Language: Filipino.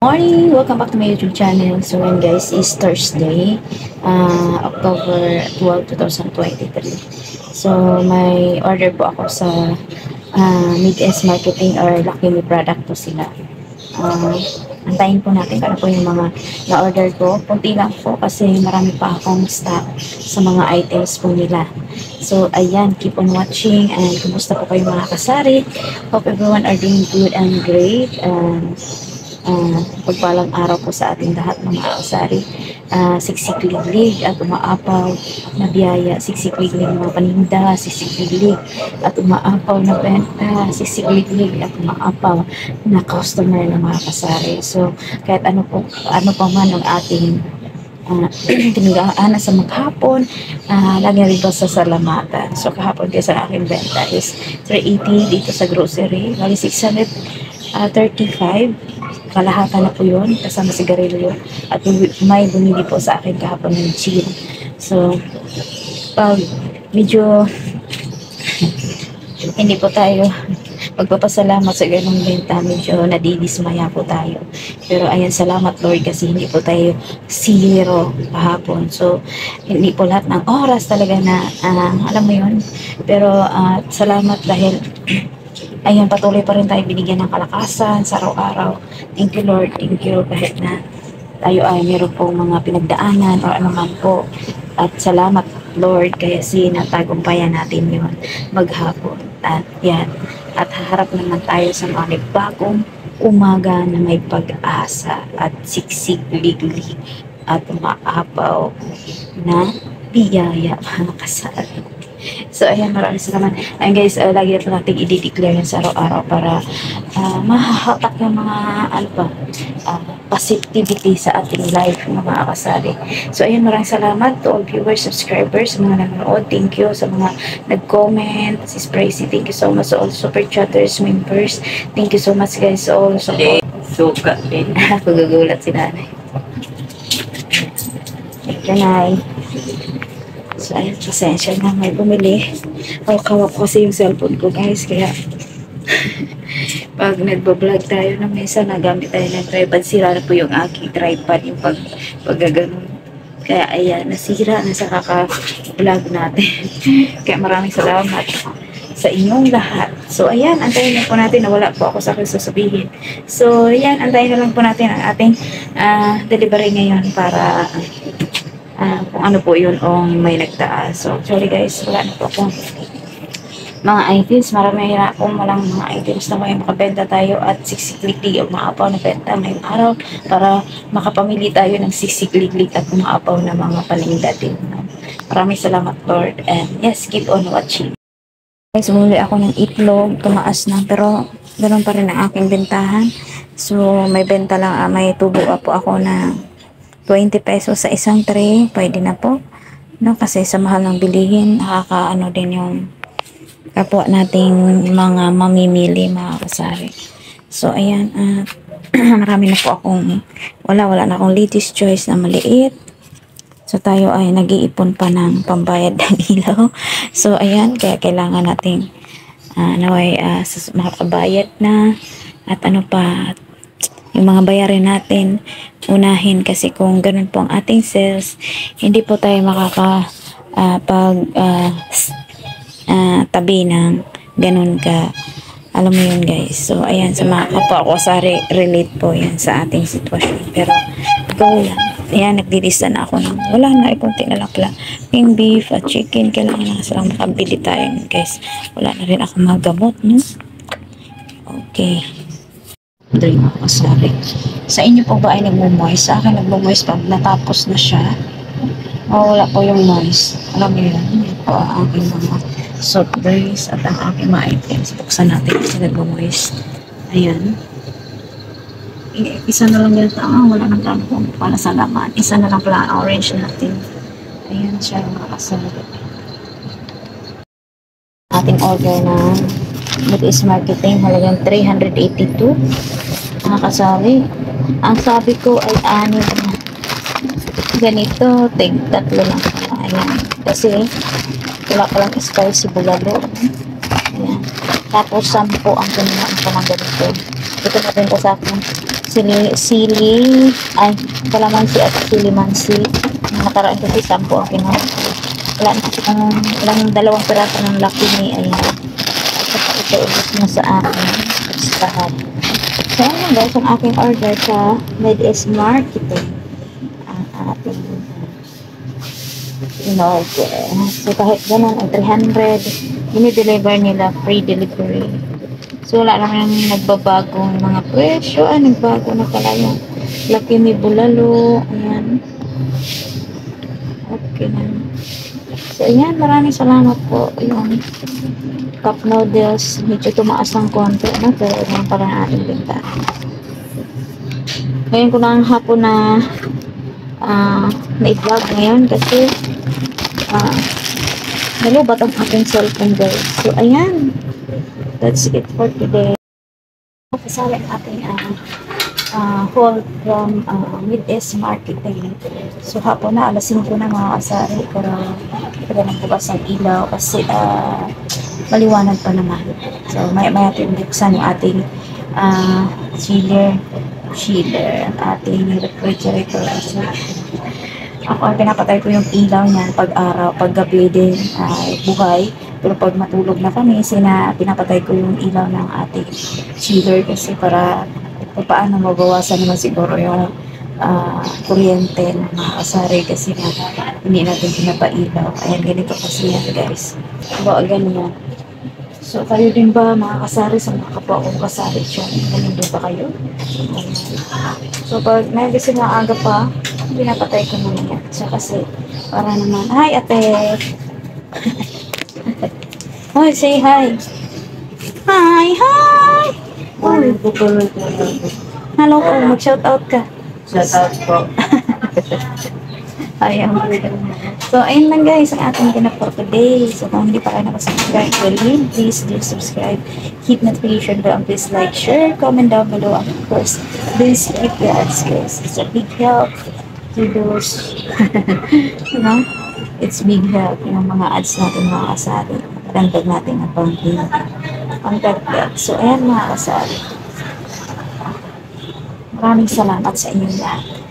Morning! Welcome back to my YouTube channel. So yun guys, is Thursday, October 12, 2023. So may order po ako sa Mid-S Marketing or Lucky Me product po sila. Antayin po natin kung ano po yung mga na-order ko. Kunti lang po kasi marami pa akong stock sa mga items po nila. So ayan, keep on watching and kumusta po kayo mga kasari. Hope everyone are doing good and great. Pagpalang araw po sa ating lahat mga kasari. Siksikliglig at umaapaw na biyaya, siksikliglig mga paninda, siksikliglig at umaapaw na benta, siksikliglig at umaapaw na customer ng mga kasari. So kahit ano pa man ang ating tinigaanan sa maghapon, lagi rin ba sa salamatan. So kahapon kasi sa aking benta is 380 dito sa grocery, bali 635 kalahatan na po yun, kasama sigarilyo at may bumili po sa akin kahapon ng chill. So pag medyo hindi po tayo magpapasalamat sa ganong benta, medyo nadidismaya po tayo. Pero ayan, salamat Lord kasi hindi po tayo zero kahapon. So hindi po lahat ng oras talaga na alam mo yun, pero salamat dahil ayun, patuloy pa rin tayo binigyan ng kalakasan sa araw-araw. Thank you Lord, thank you kahit na tayo ay meron pong mga pinagdaanan o anuman po. At salamat Lord kasi natagumpayan natin yun maghapon. At yan, at haharap naman tayo sa mga bagong umaga na may pag-asa at siksik-liglig at maapaw na biyaya mga kasal. So, ayan, maraming salamat. Ayan guys, lagi natin i-declare yan sa araw-araw para mahahatak yung mga positivity sa ating life ng mga kasari. So, ayan, maraming salamat to all viewers, subscribers, sa mga nanonood. Thank you sa mga nag-comment. Sis Pracy, thank you so much. Sa all super chatters, members. Thank you so much guys. Sa all support. Suka din. Pagagulat si nanay. Thank you, Nay. So, ayun, pasensya na may bumili. Kawak kasi yung cellphone ko, guys. Kaya, pag nagbablog tayo na minsan, nagamit tayo ng tripod, sira na po yung aking tripod, yung paggaganon. Kaya, ayan, nasira na sa kaka-vlog natin. Kaya maraming salamat sa inyong lahat. So, ayan, antayin na po natin na wala po ako sa akin sasabihin. So, ayan, antayin na lang po natin ang ating delivery ngayon para kung ano po yun o may nagtaas. So, actually guys, wala na po akong mga items. Marami na akong walang mga items na may makabenta tayo at siksik-liglig o maapaw na benta ngayong araw para makapamili tayo ng siksik-liglig at maapaw na mga paninda din. Maraming salamat Lord and yes, keep on watching. Guys, bumili ako ng itlog, tumaas na pero ganoon pa rin ang aking bentahan. So, may benta lang, may tubo po ako na 20 pesos sa isang tray, pwede na po. No, kasi sa mahal ng bilihin, nakakaano din yung kapwa nating mga mamimili, mga kasari. So, ayan, marami na po akong, wala na akong latest choice na maliit. So, tayo ay nag-iipon pa ng pambayad ng ilaw. So, ayan, kaya kailangan nating makakabayad na at ano pa, yung mga bayarin natin unahin kasi kung ganun po ang ating sales, hindi po tayo tabi ng ganun ka, alam mo yun guys. So ayan, sa mga kapwa ko sa relate po yan sa ating sitwasyon, pero go lang. Ayan, nagdidista na ako ng wala na, ikunti na lang pala yung beef at chicken, kailangan na silang makabili tayo guys. Wala na rin ako magamot, no? Okay, drink ako, sorry. Sa inyo po ba ay nagmo-moist? Sa akin nagmo-moist pag natapos na siya. Wala po yung moist. Alam niyo yan. Yan po ang aking mga soft drinks at ang aking mga items. Buksan natin kasi nagmo-moist. Ayan. Isa na lang yan. Wala nang gano'n po pala sa laman. Isa na lang pala ang orange natin. Ayan siya mga kasalit. Ating order na Mid-S Marketing, halagang 382 mga kasali. Ang sabi ko ay 6 na ganito, tatlo lang. Ayan, kasi wala pa lang spicy bulalo. Ayan, tapos 10 ang kinuhaan ko ng ganito. Ito na rin ko sa akin ay, kalamansi at silimansi. Nakaraan kasi 10 ang kinuha. Wala na kasi ilang dalawang piraso ng Lucky Me, ayan. Ito ulit na sa akin. Lahat. So, ayan guys, ang aking order sa Mid-Smart. Ito ang ating in-order. So, kahit ganun, ay 300, deliver nila, free delivery. So, wala naman yung nagbabagong mga presyo. Nagbago na pala yung Lucky Me Bulalo. Ayan. Okay na. So, ayan, maraming salamat po. Yung cup noodles, medyo tumaas ng konti, no? Pero yan pala ang ating benta. Ngayon ko na ang hapon na na-vlog ngayon kasi nalubat ang aking cellphone guys. So, ayan. That's it for today. Kasali ang ating haul from Mid-Smart Marketing. So, hapon na, alas 5 na mga kasari. Pero, ito na bukas ang ilaw kasi maliwanag pa naman. So, maya-maya tinibuksan yung ating chiller, ang ating refrigerator. So, ako, pinapatay ko yung ilaw niyan pag-araw, pag-gabi din buhay. Pero pag matulog na kami, pinapatay ko yung ilaw ng ating chiller kasi para paano mabawasan naman siguro yung kuryente ng mga kasari kasi hindi natin pinapailaw. Ayan, ganito kasi yan guys. Diba, ganyan. So, kayo din ba mga kasari sa mga kapwa kong kasari siya? Ganun din ba kayo? So, pag nagising na aga pa, pinapatay ko muna yan. So, kasi, para naman, hi ate! Hoy, say hi! Hi! Hi! Hoy! Hello po, mag-shoutout ka. Shoutout po. Ayan. So, ayun lang guys, ang ating ganap for today. So, kung hindi pa kayo nakasubscribe, please do subscribe. Hit notification bell and please like, share, comment down below. And of course, please hit the ads guys. It's a big help to those, you know, it's big help yung mga ads natin mga kasari. Randog natin ang pang-dagdag. So, ayan mga kasari. Maraming salamat sa inyo lahat.